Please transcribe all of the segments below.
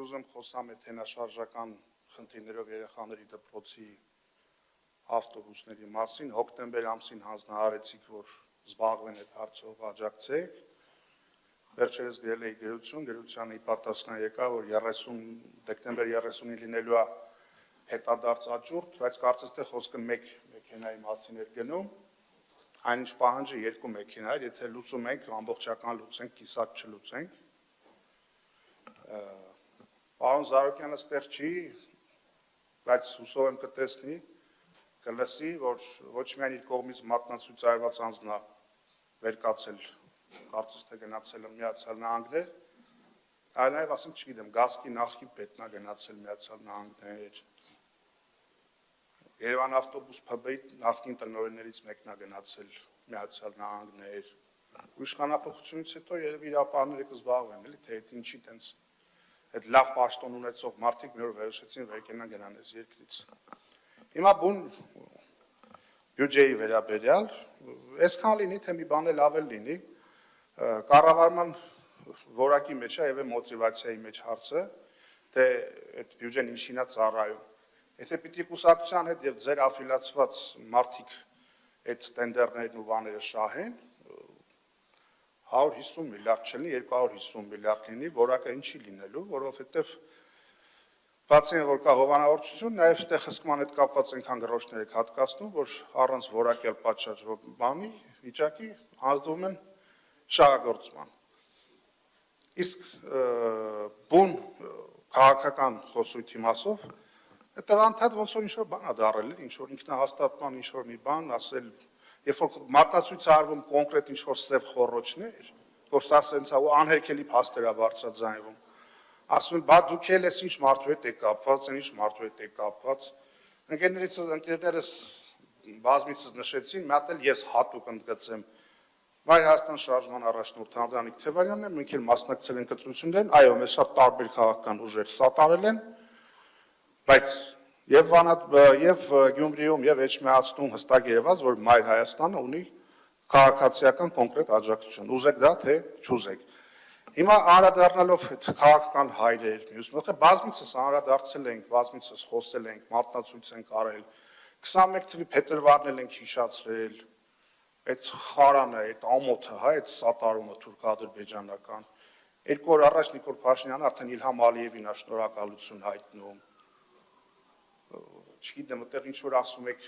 ուզում խոսամ այդ հենաշարժական խնդիրներով երեխաների դպրոցի ավտոբուսների մասին, հոկտեմբեր ամսին հանձնարարեցիք, որ զբաղվեն այդ հարցով, աջակցեք։ Վերջերս գրել էի գրությանը պատասխան եկա, որ դեկտեմբեր 30-ին լինելու է հետադարձ աճուրդ, բայց կարծես թե խոսքը մեկ մեքենայի մասին էր գնում, այնինչ պահանջը 2 մեքենա էր, եթե լուծում ենք, ամբողջական լուծենք, կիսակ չլուծենք։ Պարոն Զարուկյանը ստեղ չի, բայց հուսով եմ կտեսնի, կլսի, որ ոչ միայն իր կողմից մատնացույց արված անձն է վերկացել, կարծես թե գնացել Միացյալ Նահանգներ, այլ նաև ասենք չգիտեմ, Գազկի նախկին պետն է գնացել Միացյալ Նահանգներ, Երևան ավտոբուս ՓԲ-ի նախկին տնօրեններից մեկն է գնացել Միացյալ Նահանգներ, իշխանապողությունից հետո երևի իր ապահները կզբաղվեն, էլի թե ինչի տենց այդ լավ պաշտոն ունեցող մարդիկ մի օր վերոշեցին վերկենան գնան այս երկրից։ Հիմա բուն բյուջեի վերաբերյալ, այսքան լինի, թե մի բան էլ ավել լինի, կառավարման որակի մեջ է եւ մոտիվացիայի մեջ հարցը, թե այդ բյուջեն ինչին է ծառայում։ Եթե պիտի կուսակցության հետ եւ ձեր աֆիլիացված մարդիկ այդ տենդերներն ու բաները շահեն, 150 միլիարդ չլինի, 250 միլիարդ լինի, որակը ինչի լինելու, որովհետեւ բացի որ կա հովանավորչություն, նաև այդտեղ հսկման հետ կապված այնքան գրոշներ եք հատկացնում, որ առանց որակյալ պատշաճ բանի վիճակի հանձնվում են շահագործման։ Իսկ բուն քաղաքական խոսույթի մասով այդտեղ անդադ ոնց որ ինչ-որ բան է դարել, ինչ-որ ինքնահաստատման ինչ-որ մի բան, ասել, երբ որ մատնացույց արվում կոնկրետ ինչ-որ սև խոռոչներ, որ սա սենց է ու անհերքելի փաստեր է բարձրաձայնվում, ասում են, բա դուք էլ ես ինչ մարդու հետ եք կապված, ինչ մարդու հետ եք կապված, ընկերներս բազմիցս նշեցին, մի հատ էլ ես հատուկ ընդգծեմ, Մայր Հայաստան շարժման առաջնորդ Անդրանիկ Թևանյանն է, մենք էլ մասնակցել ենք ընտրություններին, այո, մեզ շատ տարբեր քաղաքական ուժեր սատարել են, բայց եւ Գյումրիում եւ Էջմիածնում հստակ երևաց, որ Մայր Հայաստանը ունի քաղաքացիական կոնկրետ աջակցություն, ուզեք դա, թե չուզեք։ Հիմա անդրադառնալով այդ քաղաքական հայրեր, մյուս մոտ բազմիցս անդրադարձել ենք, բազմիցս խոսել ենք, մատնացույց ենք արել, 21 թվականի փետրվարն ենք հիշացրել, այդ խարանը, այդ ամոթը, հա, այդ սատարումը թուրք-ադրբեջանական։ 2 օր առաջ Նիկոլ Փաշինյանը արդեն Իլհամ Ալիևին շնորհակալություն հայտնում։ Չգիտեմ, այդտեղ ինչ որ ասում եք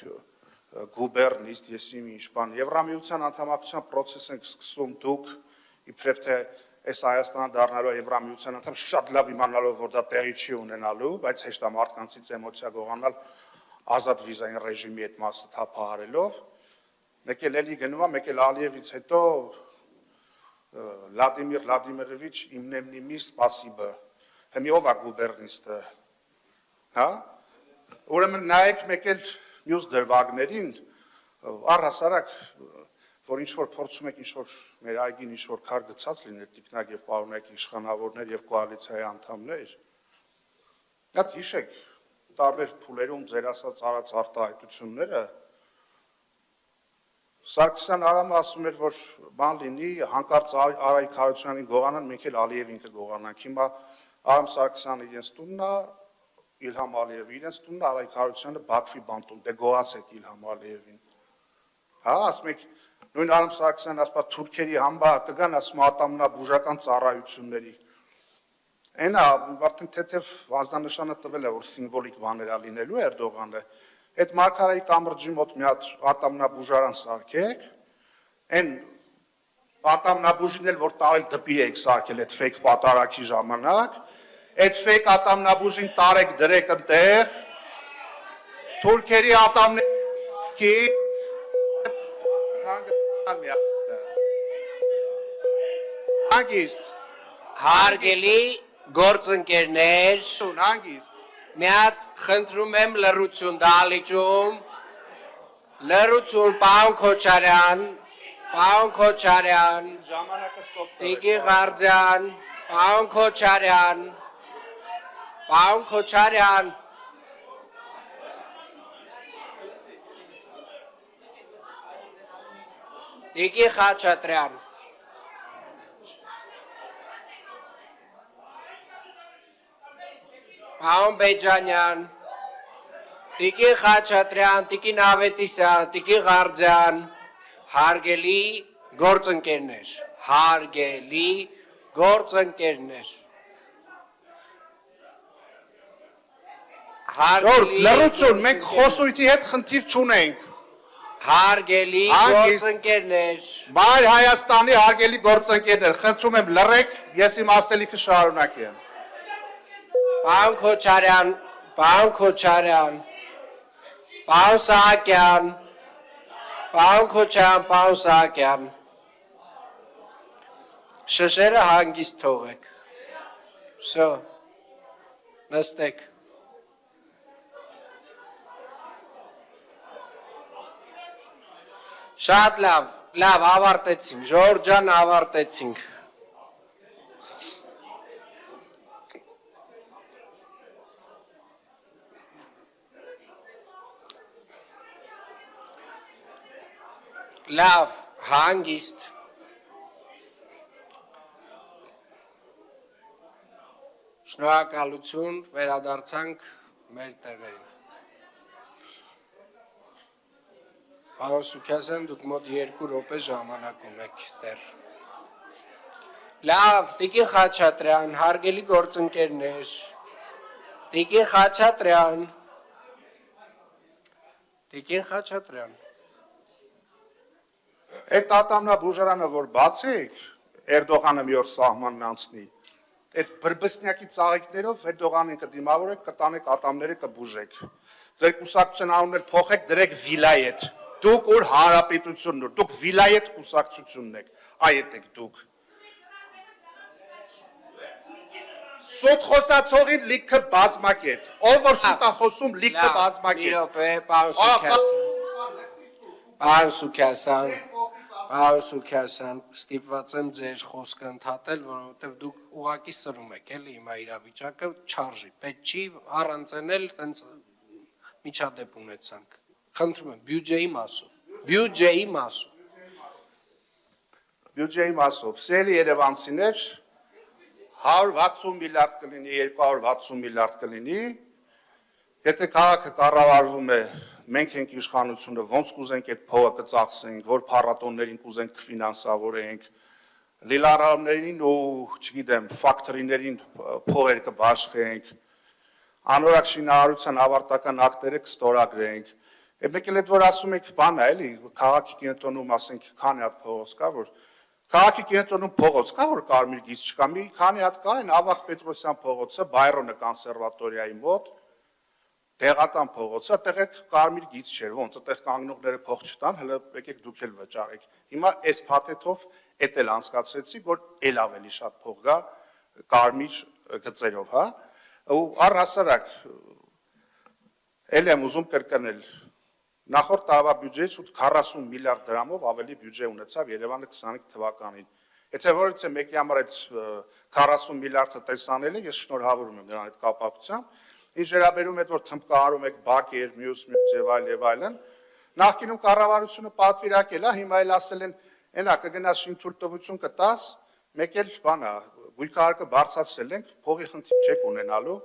գուբերնիստ, ես ինչ բան, Եվրամիության անդամակցության process ենք սկսում դուք, իբրև թե այս Հայաստանը դառնալու Եվրամիության անդամ շատ լավ իմանալով, որ դա տեղի չի ունենալու, բայց հեշտ է մարդկանցից էմոցիա գողանալ ազատ վիզային ռեժիմի այդ մասը թափահարելով, մեկ էլ էլի գնում է, մեկ էլ Ալիևից հետո Վլադիմիր Վլադիմիրովիչ իմնեմնիմի սպասիբը, հմի ով է գուբերնիստը, հա, ուրեմն նայեք մեկ էլ մյուս դրվագներին, առհասարակ, որ ինչ-որ փորձում եք ինչ-որ մեր այգին ինչ-որ քար գցած լիներ տիկնակ եւ պարոնայք իշխանավորներ եւ կոալիցիայի անդամներ, այդ հիշեք տարբեր փուլերում ձեր ասած արած արտահայտությունները, Սարգսյան Արամը ասում էր, որ բան լինի, հանկարծ Արայիկ Հարությունյանին գողանան, մենք էլ Ալիևին կգողանանք, հիմա Արամ Սարգսյանը իրենց տունն է, Իլհամ Ալիևը իրենց տունն է, Արայիկ Հարությունյանը Բաքվի բանտում, դե գողացեք Իլհամ Ալիևին, հա, ասում եք, նույն Արամ Սարգսյանն ասպա թուրքերի համբա կգան, ասում ատամնաբուժական ծառայությունների, այնա, արդեն թեթև վազդանշանը տվել է, որ սիմվոլիկ բաներ է լինելու Էրդողանը, այդ Մարգարայի կամրջի մոտ մի հատ ատամնաբուժարան սարքեք, այն ատամնաբուժին էլ, որ տարել դպիր եք սարքել այդ ֆեյք պատարակի ժամանակ, այդ ֆեյք ատամնաբուժին տարեք դրեք ընտեղ, թուրքերի ատամների հանգիստ, հարգելի գործընկերներ, հանգիստ, մի հատ խնդրում եմ լռություն դահլիճում, լռություն, պարոն Քոչարյան, Տիկի Ղարդյան, պարոն Քոչարյան, Տիկի Խաչատրյան, Պարոն Բեջանյան, Տիկին Խաչատրյան, Տիկին Ավետիսյան, Տիկին Ղարդյան, հարգելի գործընկերներ, հարգելի գործընկերներ։ Ժողովուրդ, լռություն, մենք խոսույթի հետ խնդիր չունենք։ Հարգելի Հանգիստ։ գործընկերներ, Մայր Հայաստանի հարգելի գործընկերներ, խնդրում եմ լռեք, ես իմ ասելիքը շարունակեմ։ Պարոն Քոչարյան, պարոն Քոչարյան, պարոն Սահակյան, պարոն Քոչարյան, պարոն Սահակյան, շշերը հանգիստ թողեք, վсё, նստեք։ Շատ լավ, ավարտեցինք, Ժողովուրդ ջան, ավարտեցինք։ Լավ, հանգիստ։ Շնորհակալություն, վերադարձանք մեր տեղերին։ Պարոն Սուքասյան, դուք մոտ 2 րոպե ժամանակ ունեք դեռ։ Լավ, Տիկին Խաչատրյան, հարգելի գործընկերներ, Տիկին Խաչատրյան, Տիկին Խաչատրյան։ Այդ ատամնաբուժարանը, որ բացեք, Էրդողանը մի օր սահմանն անցնի, այդ բրբսնյակի ծաղիկներով Էրդողանին կդիմավորեք, կտանեք ատամները կբուժեք։ Ձեր կուսակցության անունն էլ փոխեք, դրեք վիլայետ։ Դուք որ հանրապետությունն ու դուք վիլայետ կուսակցությունն եք, այդ եք դուք։ Սուտ խոսացողին լիքը բազմակետ, ով որ սուտ է խոսում լիքը բազմակետ։ Մի րոպե, պարոն Սուքասյան, պարոն Սուքասյան, ստիպված եմ ձեր խոսքը ընդհատել, որովհետև դուք ուղղակի սրում եք, էլի հիմա իրավիճակը չարժի, պետք չի առանց էլ տենց միջադեպ ունեցանք։ Խնդրում եմ, բյուջեի մասով։ Բյուջեի մասով, սիրելի երևանցիներ, 160 միլիարդ կլինի, 260 միլիարդ կլինի, եթե քաղաքը կառավարվում է, մենք ենք իշխանությունը, ոնց կուզենք այդ փողը կծախսենք, որ փառատոներին կուզենք կֆինանսավորենք, լիլարարներին ու, չգիտեմ, ֆակտորիներին փողեր կբաշխենք, անորակ շինարարության ավարտական ակտերը կստորագրենք, մեկ էլ այդ որ ասում եք բան է, էլի, քաղաքի կենտրոնում ասենք քանի հատ փողոց կա, որ քաղաքի կենտրոնում փողոց կա, որ կարմիր գիծ չկա, մի քանի հատ կա, այն Ավագ Պետրոսյան փողոցը, Բայրոնը կոնսերվատորիայի մոտ, Տեղատան փողոցը, այդտեղ կարմիր գիծ չէր, ոնց այդտեղ կանգնողները փող չտան, հələ եկեք դուք էլ վճարեք։ Հիմա այս փաթեթով էդ էլ անցկացրեցի, որ էլ ավելի շատ փող գա կարմիր գծերով, հա։ Ու առհասարակ էլ եմ ուզում կրկնել, նախորդ տարվա բյուջեից շուտ 40 միլիարդ դրամով ավելի բյուջե ունեցավ Երևանը 25 թվականին։ Եթե որից է մեկի համար այդ 40 միլիարդը տեսանել է, ես շնորհավորում եմ նրան այդ կապակցությամբ։ Ինչ վերաբերում է, որ թմբկահարում եք բակեր, մյուս եւ այլն, նախկինում կառավարությունը պատվիրակել է, հիմա էլ ասել են, այնա կգնաս շինթույլտվություն կտաս, մեկ էլ բանա, գույքահարկը բարձրացրել ենք, փողի խնդիր չեք ունենալու,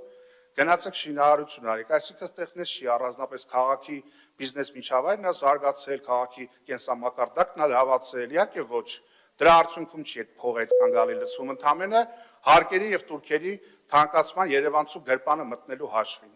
գնացեք շինարարություն արեք, այսինքն այդտեղնես չի առանձնապես քաղաքի բիզնես միջավայրն է զարգացել, քաղաքի կենսամակարդակն է լավացել, իհարկե ոչ, դրա արդյունքում չի այդ փողը այդքան գալի լցվում, ընդամենը հարկերի եւ տուրքերի թանկացման Երևանցու գրպանը մտնելու հաշվին։